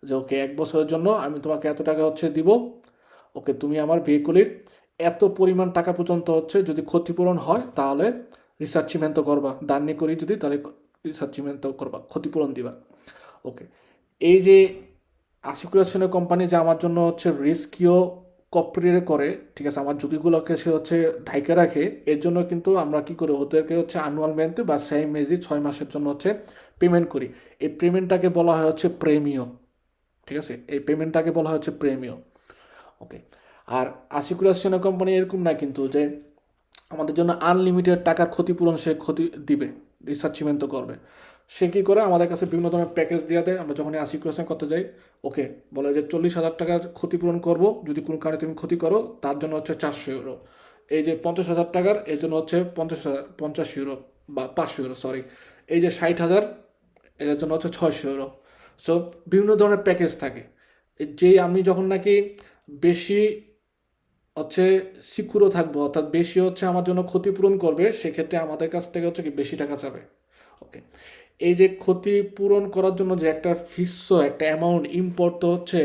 যে ওকে 1 বছরের জন্য আমি তোমাকে এত টাকা হচ্ছে দিব, ওকে তুমি আমার ভেহিকুলের এত পরিমাণ টাকা পর্যন্ত হচ্ছে যদি ক্ষতিপূরণ হয় তাহলে রিসার্চিমেন্ট করবা, দান্নি করি যদি তাহলে রিসার্চিমেন্ট করবা, ক্ষতিপূরণ দিবা। ওকে, এই যে আসিকুরেশনের কোম্পানি যে আমার জন্য হচ্ছে রিস্কিও কপ্রিয়ে করে, ঠিক আছে, আমার ঝুঁকিগুলোকে সে হচ্ছে ঢাইকে রাখে, এর জন্য কিন্তু আমরা কি করি, ওদেরকে হচ্ছে অ্যানুয়াল মেন্থে বা 6 মাসের জন্য হচ্ছে পেমেন্ট করি। এই পেমেন্টটাকে বলা হয় হচ্ছে প্রেমিও, ঠিক আছে, এই পেমেন্টটাকে বলা হয় হচ্ছে প্রেমিও। ওকে, আর আসিকুরেশনের কোম্পানি এরকম না কিন্তু যে আমাদের জন্য আনলিমিটেড টাকার ক্ষতিপূরণ সে দিবে, রিসার্চিমেন্ট করবে। সে কী করে, আমাদের কাছে বিভিন্ন ধরনের প্যাকেজ দিয়ে দেয়। আমরা যখন আসিকুরেশন করতে যাই, ওকে বলে যে 40,000 টাকার ক্ষতিপূরণ করব যদি কোনো কারণে তুমি ক্ষতি করো, তার জন্য হচ্ছে 400 ইউরো। এই যে 50,000 টাকার, এর জন্য হচ্ছে 50 ইউরো বা 500 ইউরো, সরি, এই যে 60,000, এর জন্য হচ্ছে 600 ইউরো। সো বিভিন্ন ধরনের প্যাকেজ থাকে। যে আমি যখন নাকি বেশি হচ্ছে সিকিউরও থাকবো, অর্থাৎ বেশি হচ্ছে আমার জন্য ক্ষতিপূরণ করবে, সেক্ষেত্রে আমাদের কাছ থেকে হচ্ছে কি বেশি টাকা চাবে। ওকে, এই যে ক্ষতিপূরণ করার জন্য যে একটা ফিসও, একটা অ্যামাউন্ট ইম্পোর্ট হচ্ছে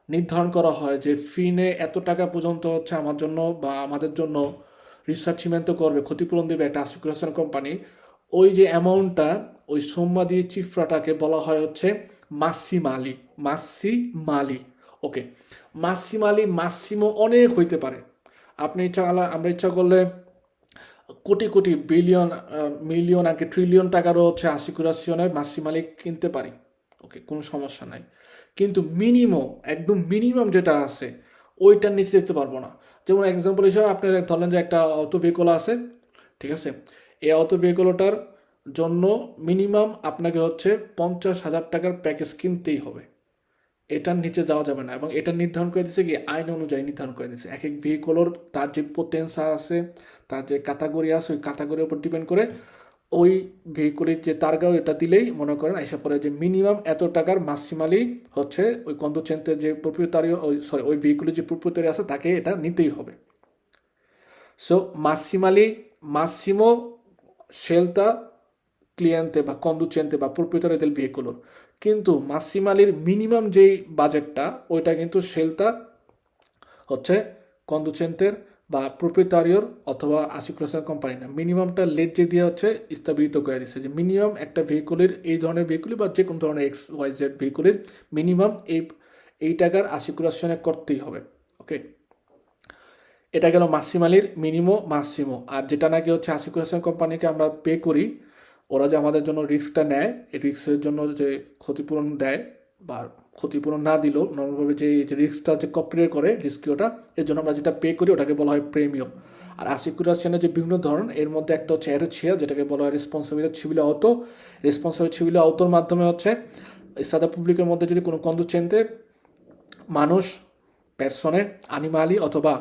নির্ধারণ করা হয়, যে ফিনে এত টাকা পর্যন্ত হচ্ছে আমার জন্য বা আমাদের জন্য রিসার্চিমেন্ট করবে, ক্ষতিপূরণ দেবে একটা আসিকুরেশন কোম্পানি। ওই যে অ্যামাউন্টটা, ওই সম্মাদি চিফরাটাকে বলা হয় হচ্ছে মাসিমালি, মাসিমালি। ওকে, মাসিমালি, মাসিমো অনেক হইতে পারে। আপনি আমরা ইচ্ছা করলে কোটি কোটি বিলিয়ন, মিলিয়ন, আর কি ট্রিলিয়ন টাকারও হচ্ছে আসিকুরেশনের মাসিমালি কিনতে পারি। ওকে, কোনো সমস্যা নাই। কিন্তু একদম মিনিমাম যেটা আছে ওইটার নিচে যেতে পারবো না। যেমন এক্সাম্পল হিসেবে আপনি ধরলেন যে একটা অটো ভেহিকল আছে, ঠিক আছে, এই অটো ভেহিকলটার জন্য মিনিমাম আপনাকে হচ্ছে 50,000 টাকার প্যাকেজ কিনতেই হবে, এটার নিচে যাওয়া যাবে না। এবং এটা নির্ধারণ করে দিচ্ছে কি, আইন অনুযায়ী নির্ধারণ করে দিচ্ছে। এক এক ভেহিকলের তার যে পোটেন্সিয়াল আছে, তার যে ক্যাটাগরি আছে, ওই ক্যাটাগরির উপর ডিপেন্ড করে ওই ভেহিকলের যে তারগাও এটা দিলেই মনে করেন এসে পড়ে যে মিনিমাম এত টাকার মাসিমালি হচ্ছে ওই কন্ডুচেন্টের যে প্রপ্রিয়তারি, ওই ভেহিকলের যে প্রপ্রিয়তারি আছে তাকে এটা নিতেই হবে। সো মাসিমো শেলতা ক্লিয়েন্টে বা কন্ডুচেন্টে বা প্রপ্রিয়তারি del ভেহিকুলোর, কিন্তু মাসিমালির মিনিমাম যেই বাজেটটা ওইটা কিন্তু শেলতা হচ্ছে কন্ডুচেন্টের বা প্রপ্রিয়তারিওর অথবা আসিকুরেশন কোম্পানি না, মিনিমামটা লেট যে দিয়ে হচ্ছে স্থাপিত করে দিচ্ছে যে মিনিমাম একটা ভেহিকুলের, এই ধরনের ভেহিকুল বা যে কোনো ধরনের XYZ ভেহিকুলের মিনিমাম এই টাকার আসিকুরেশনে করতেই হবে। ওকে, এটা গেল মাসিমালির মাসিমো। আর যেটা নাকি হচ্ছে আসিকুরেশন কোম্পানিকে আমরা পে করি, ওরা যে আমাদের জন্য রিস্কটা নেয়, এই রিস্কের জন্য যে ক্ষতিপূরণ দেয় বা ক্ষতিপূরণ না দিলেও নর্মালভাবে যে রিস্কটা যে কপিরাইট করে রিস্কিওটা, এর জন্য আমরা যেটা পে করি ওটাকে বলা হয় প্রিমিয়াম। আর অ্যাসিকুরেশনের যে বিভিন্ন ধরন, এর মধ্যে একটা হচ্ছে এরেচিয়া, যেটাকে বলা হয় responsibility civil auto. Responsibility civil অটোর মাধ্যমে হচ্ছে সাদা পাবলিকের মধ্যে যদি কোনো কন্ডুচেন্টে মানুষ, পার্সনে, অ্যানিমালি অথবা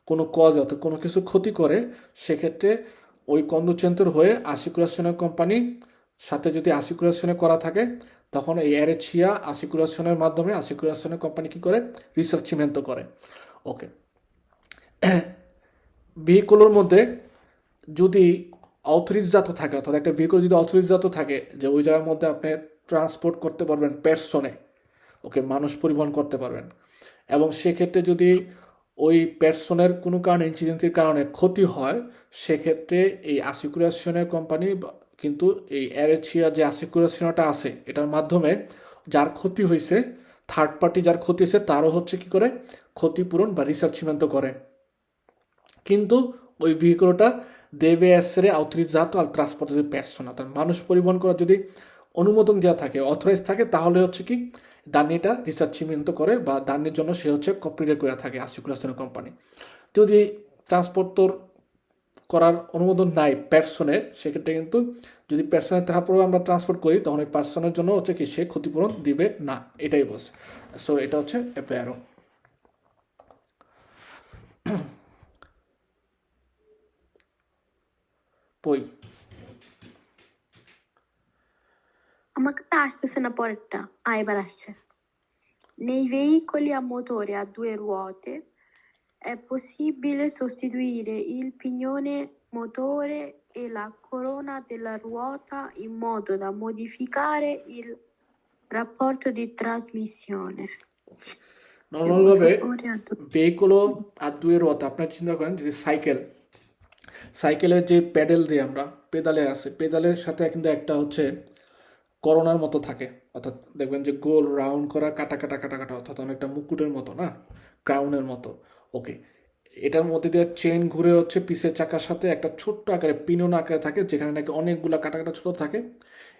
কোনো কজ অথবা কোনো কিছু ক্ষতি করে, সেক্ষেত্রে ওই কন্ডুচেন্টের হয়ে অ্যাসিকুরেশনের কোম্পানি সাথে যদি অ্যাসিকুরেশনে করা থাকে, তখন এই এরেচিয়া অ্যাসিকুরেশনের মাধ্যমে অ্যাসিকুরেশনের কোম্পানি কী করে, রিসার্চিমেন্ট করে। ওকে, ভেহিকলের মধ্যে যদি অথরিজজাত থাকে, অর্থাৎ একটা ভেহিকল যদি অথরিজজাত থাকে যে ওই জায়গার মধ্যে আপনি ট্রান্সপোর্ট করতে পারবেন পার্সনে, ওকে, মানুষ পরিবহন করতে পারবেন, এবং সেক্ষেত্রে যদি ওই পার্সনের কোনো কারণে ইনসিডেন্টের কারণে ক্ষতি হয়, সেক্ষেত্রে এই অ্যাসিকুরেশনের কোম্পানি কিন্তু এই এরেচিয়া যে অ্যাসিকুরেশনটা আছে এটার মাধ্যমে যার ক্ষতি হয়েছে, থার্ড পার্টি যার ক্ষতি হয়েছে তারও হচ্ছে কি করে ক্ষতিপূরণ বা রিসার্চিমেন্ট করে। কিন্তু ওই ভেহিকলটা debe essere autorizzato al trasporto di persona, অর্থাৎ মানুষ পরিবহন করার যদি অনুমোদন দেওয়া থাকে, অথরাইজ থাকে, তাহলে হচ্ছে কি দানিটা রিসার্চিমেন্ট করে বা দানির জন্য সে হচ্ছে কপিরাইট করে থাকে অ্যাসিকুরেশন কোম্পানি। যদি ট্রান্সপোর্ট তোর করার অনুমোদন নাই পার্সনের, সেক্ষেত্রে কিন্তু যদি পার্সনের তারপরে আমরা ট্রান্সপোর্ট করি, তখন ওই পার্সনের জন্য হচ্ছে কি সে ক্ষতিপূরণ দিবে না, এটাই বলছে। সো এটা হচ্ছে এপেয়ারো। পই আমাকে তো আসতেছে না পরেরটা। এবার আসছে। Nei veicoli a motore a due ruote è possibile sostituire il pignone motore e la corona della ruota in modo da modificare il rapporto di trasmissione. নর্মালভাবে Motore a due- ভেহিকলও আর দুয়ের রথ, আপনার চিন্তা করেন যদি সাইকেলের যে প্যাডেল দিয়ে আমরা পেদালে আছে, পেদালের সাথে কিন্তু একটা হচ্ছে করোনার মতো থাকে, অর্থাৎ দেখবেন যে গোল রাউন্ড করা কাটা কাটা কাটা কাটা, অর্থাৎ অনেকটা মুকুটের মতো না, ক্রাউনের মতো। ওকে, এটার মধ্যে দিয়ে চেন ঘুরে হচ্ছে পিসের চাকার সাথে একটা ছোট্ট আকারে পিনন আকারে থাকে, যেখানে নাকি অনেকগুলা কাটা কাটা ছোটো থাকে।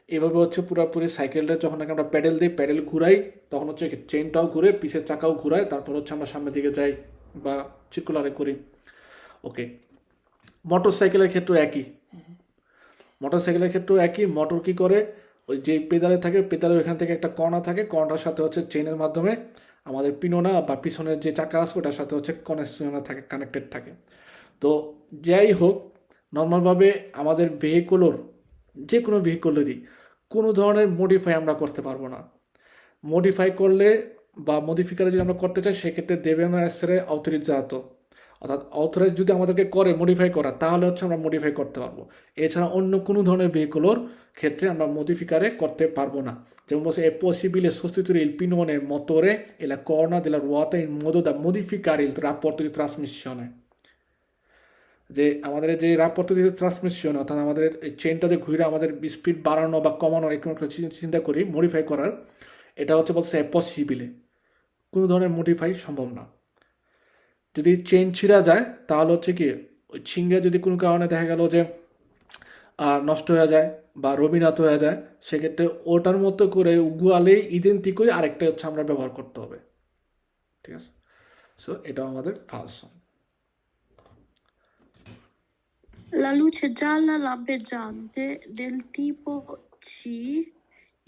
এভাবে হচ্ছে পুরোপুরি সাইকেলটা যখন নাকি আমরা প্যাডেল দিই, প্যাডেল ঘুরাই, তখন হচ্ছে চেনটাও ঘুরে, পিসের চাকাও ঘুরায়, তারপর হচ্ছে আমরা সামনের দিকে যাই বা চিকুলারে করি। ওকে, মোটর সাইকেলের ক্ষেত্রেও একই, মোটর কি করে, ওই যে পেদালে থাকে, পেদালের এখান থেকে একটা কর্নার থাকে, কর্নার সাথে হচ্ছে চেনের মাধ্যমে আমাদের পিনোনা বা পিছনের যে চাকা আছে ওটার সাথে হচ্ছে কানেকশন থাকে, কানেক্টেড থাকে। তো যাই হোক, নর্মালভাবে আমাদের ভেহিকলের, যে কোনো ভেহিকলেরই কোনো ধরনের মডিফাই আমরা করতে পারবো না। মডিফাই করলে বা মডিফিকারে যদি আমরা করতে চাই, সেক্ষেত্রে দেবেনা এসরে অথরিজাত, অর্থাৎ অথরাইজ যদি আমাদেরকে করে মডিফাই করা, তাহলে হচ্ছে আমরা মডিফাই করতে পারবো। এছাড়া অন্য কোনো ধরনের ভেহিকলের ক্ষেত্রে আমরা মডিফিকারে করতে পারবো না। যেমন বলছে è possibile sostituire il pinone motore e la corna della ruota in modo da modificare il rapporto di trasmissione, যে আমাদের যে রাপোর্ট দি ট্রান্সমিশন, অর্থাৎ আমাদের এই চেনটা যে ঘুরে আমাদের স্পিড বাড়ানো বা কমানো, এরকম একটা চিন্তা করি মডিফাই করার, এটা হচ্ছে বলছে পসিবিলে, কোনো ধরনের মডিফাই সম্ভব না। যদি চেন ছিঁড়া যায়, তাহলে হচ্ছে কি ওই ছিঙ্গে যদি কোনো কারণে দেখা গেল যে নষ্ট হয়ে যায় বা রবিনাথ হয়ে যায়, সেক্ষেত্রে ওটার মতো করে উগুয়ালে ইডেন্টিকই আরেকটা হচ্ছে আমরা ব্যবহার করতে হবে। ঠিক আছে, সো এটাও আমাদের first. La luce gialla lampeggiante del tipo C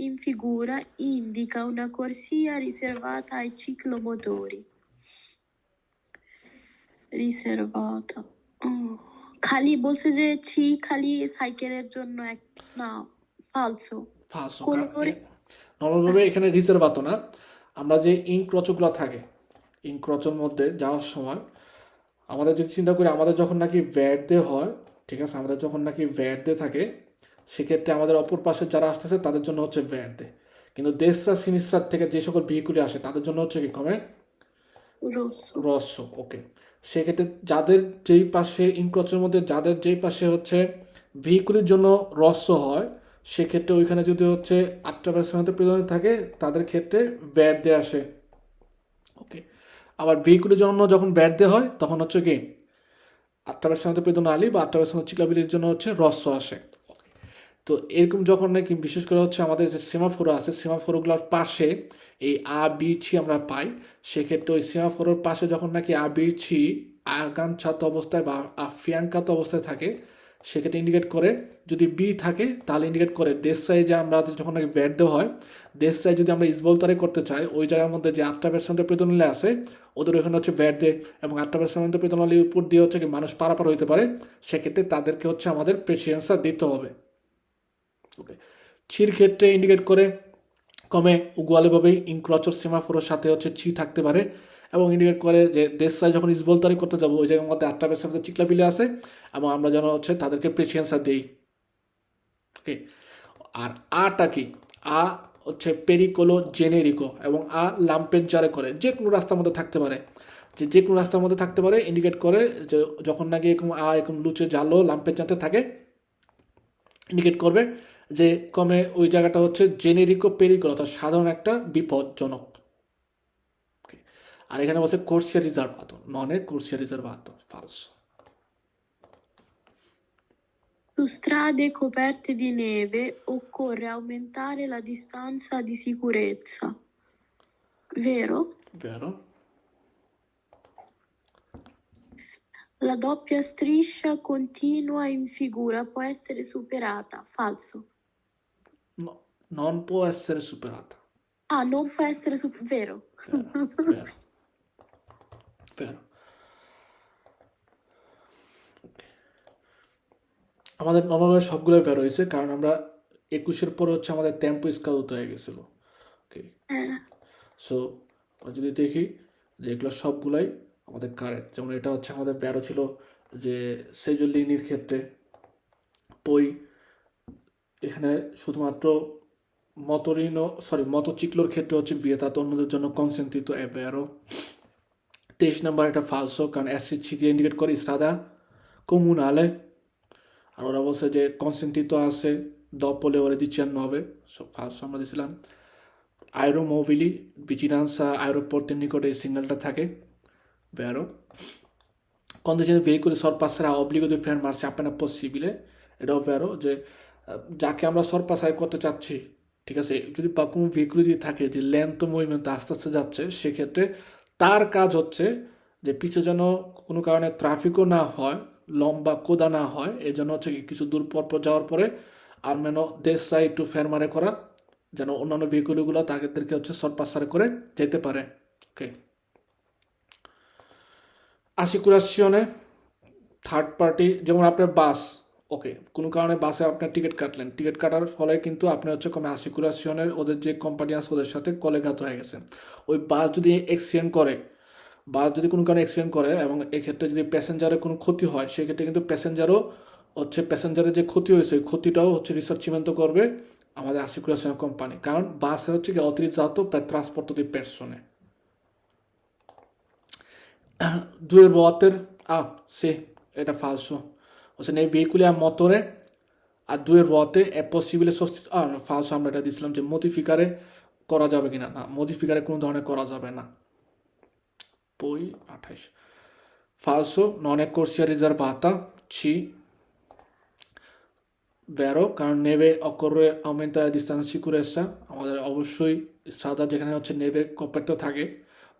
in figura indica una corsia riservata ai ciclomotori. Riservata. খালি বলছে যে খালি সাইকেলের জন্য না, ফালসো। নর্মালভাবে এখানে রিজার্ভাতো না, আমরা যে ইনক্রচগুলো থাকে, ইনক্রচের মধ্যে যাওয়ার সময় আমাদের যদি চিন্তা করি, আমাদের যখন নাকি ভ্যাট দে হয়, ঠিক আছে, আমাদের যখন নাকি ভ্যাট দে থাকে, সেক্ষেত্রে আমাদের অপর পাশে যারা আসতেছে তাদের জন্য হচ্ছে ভ্যাট দে, কিন্তু দেশরা সিনিস্ট্রার থেকে যে সকল ভেহিকুলে আসে তাদের জন্য হচ্ছে কি কমে রস্য। ওকে, সেক্ষেত্রে যাদের যেই পাশে ইনক্রচের মধ্যে যাদের যেই পাশে হচ্ছে ভেহিকুলের জন্য রস্য হয়, সেক্ষেত্রে ওইখানে যদি হচ্ছে 8% প্রয়োজন থাকে, তাদের ক্ষেত্রে ব্যাট দিয়ে আসে। ওকে, আবার ভেহিকুলের জন্য যখন ব্যাট দেওয়া হয়, তখন হচ্ছে কি 8% প্রয়োজন আলি বা 8% চিকাবিলির জন্য হচ্ছে রস্য আসে। তো এরকম যখন নাকি বিশেষ করে হচ্ছে আমাদের যে সেমাফোর আছে সেমাফোরগুলোর পাশে এই আ বি ছি আমরা পাই, সেক্ষেত্রে ওই সেমাফোরের পাশে যখন নাকি আ বি ছি আগানছাত অবস্থায় বা আফিয়াঙ্কাত অবস্থায় থাকে, সেক্ষেত্রে ইন্ডিকেট করে যদি বি থাকে তাহলে ইন্ডিকেট করে দেশরাই যে আমরা যখন নাকি ব্যাট দেওয়া হয়, দেশরাই যদি আমরা ইসবলতারে করতে চাই, ওই জায়গার মধ্যে যে 8টা ব্যাটসম্যানদের প্রতিদ্বন্দ্বী আছে ওদের ওখানে হচ্ছে ব্যাট দেয় এবং 8টা ব্যাটসম্যানদের প্রতিদ্বন্দ্বীর উপর দিয়ে হচ্ছে কি মানুষ পারাপার হইতে পারে, সেক্ষেত্রে তাদেরকে হচ্ছে আমাদের প্রেসিডেন্সটা দিতে হবে। ওকে, ছির ক্ষেত্রে ইন্ডিকেট করে কমে উগুয়ালেভাবেই ইনক্রচর সেমাফোরের সাথে হচ্ছে ছি থাকতে পারে এবং ইন্ডিকেট করে যে দেশরাই যখন ইসবলতারি করতে যাবো ওই জায়গার মধ্যে 8টা ব্যাটসম্যানদের চিকলাপিলে আছে এবং আমরা যেন হচ্ছে তাদেরকে প্রেসিডেন্সটা দেই। ওকে, আর আটা কি? আ হচ্ছে পেরিকোলো জেনেরিকো এবং আ লাম্পেজারে করে যে কোনো রাস্তার মধ্যে থাকতে পারে, যে কোনো রাস্তার মধ্যে থাকতে পারে ইন্ডিকেট করে যে যখন নাকি এরকম এরকম লুচে জালো লাম্পেজাতে থাকে ইন্ডিকেট করবে যে কমে ওই জায়গাটা হচ্ছে জেনেরিকো পেরিকোলো অর্থাৎ সাধারণ একটা বিপজ্জনক। Okay, আর এখানে বলছে কোর্সিয়া রিজার্ভাতো, ননে কোর্সিয়া রিজার্ভাতো, ফালসো। Su strade coperte di neve occorre aumentare la distanza di sicurezza. Vero? Vero? La doppia striscia continua in figura può essere superata. Falso. No, non può essere superata. Ah, non può essere vero. Vero. Vero. আমাদের normal সবগুলোই বের হয়েছে কারণ আমরা 21-এর পরে হচ্ছে আমাদের tempo scout হয়ে গেছিলো। ওকে, সো যদি দেখি যে এগুলো সবগুলাই আমাদের কারেক্ট, যেমন এটা হচ্ছে আমাদের বেরো ছিল যে সেজুলিনির ক্ষেত্রে পই, এখানে শুধুমাত্র মতোচিক্লোর ক্ষেত্রে হচ্ছে বিয়েতা তো অন্যদের জন্য কনসেন্ট্রিত এ বেরো। 23 নাম্বার এটা ফালসো কারণ এসসি দিয়ে ইন্ডিকেট করে ইস্ট্রাদা কোমুনালে, আর ওরা বলছে যে কনসেন্ট্রিত আছে দপলে ওরে দিচ্ছেন 9, সো ফালসো আমরা দিয়েছিলাম। আয়রোমোবিলি ভিজিলান্সা আয়রোপোর্টের নিকটে এই সিগন্যালটা থাকে, vero? Conducendo veicoli sorpasserà obbligo di fermarsi appena possibile, এটাও vero যে যাকে আমরা সরপাসাই করতে চাচ্ছি, ঠিক আছে, যদি বা কোনো ভেহিকুল যদি থাকে যে লেন্থ মুভমেন্ট আস্তে আস্তে যাচ্ছে, সেক্ষেত্রে তার কাজ হচ্ছে যে পিছে যেন কোনো কারণে ট্রাফিকও না হয়, লম্বা কোদা না হয়, এই জন্য হচ্ছে কিছু দূর পর যাওয়ার পরে আর মেনো দেশটা একটু ফেরমারে করা যেন অন্যান্য ভেহিকুলগুলো তাদেরকে হচ্ছে সরপাসারে করে যেতে পারে। ওকে, আসিকুরাশনে থার্ড পার্টি, যেমন আপনার বাস, ওকে, কোনো কারণে বাসে আপনার টিকিট কাটলেন, টিকিট কাটার ফলে কিন্তু আপনি হচ্ছে কোনো আসিকুরাশনের ওদের যে কোম্পানি আছে ওদের সাথে কলেঘাত হয়ে গেছেন। ওই বাস যদি অ্যাক্সিডেন্ট করে, বাস যদি কোনো কারণে অ্যাক্সিডেন্ট করে এবং এক্ষেত্রে যদি প্যাসেঞ্জারের কোনো ক্ষতি হয়, সেক্ষেত্রে কিন্তু প্যাসেঞ্জারের যে ক্ষতি হয়েছে ওই ক্ষতিটাও হচ্ছে রিসার্চিমেন্ট করবে আমাদের আসিকুরাশনের কোম্পানি, কারণ বাসে হচ্ছে কি অতিরিক্ত transport the পেরসনে। Due ruote, sì, era falso. O se nei veicoli a motore a 2 ruote è possibile sostituire, no, falso, আমরা এটা দিছিলাম যে মডিফিকারে করা যাবে কিনা, না মডিফিকারে কোনো ধরনের করা যাবে না। Poi 28 falso, non è corsia riservata, C, vero, কারণ নেভে occorre aumentare la distanza di sicurezza, আমাদের অবশ্যই সাদা যেখানে হচ্ছে নেভে কপারটা থাকে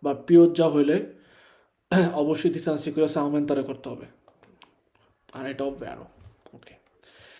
বা পিওজ্জা হইলে অবশ্যই ডিস্টেন্স সিকিউরিটি আউমেন্টারে করতে হবে, আর এটাও ভ্যারো।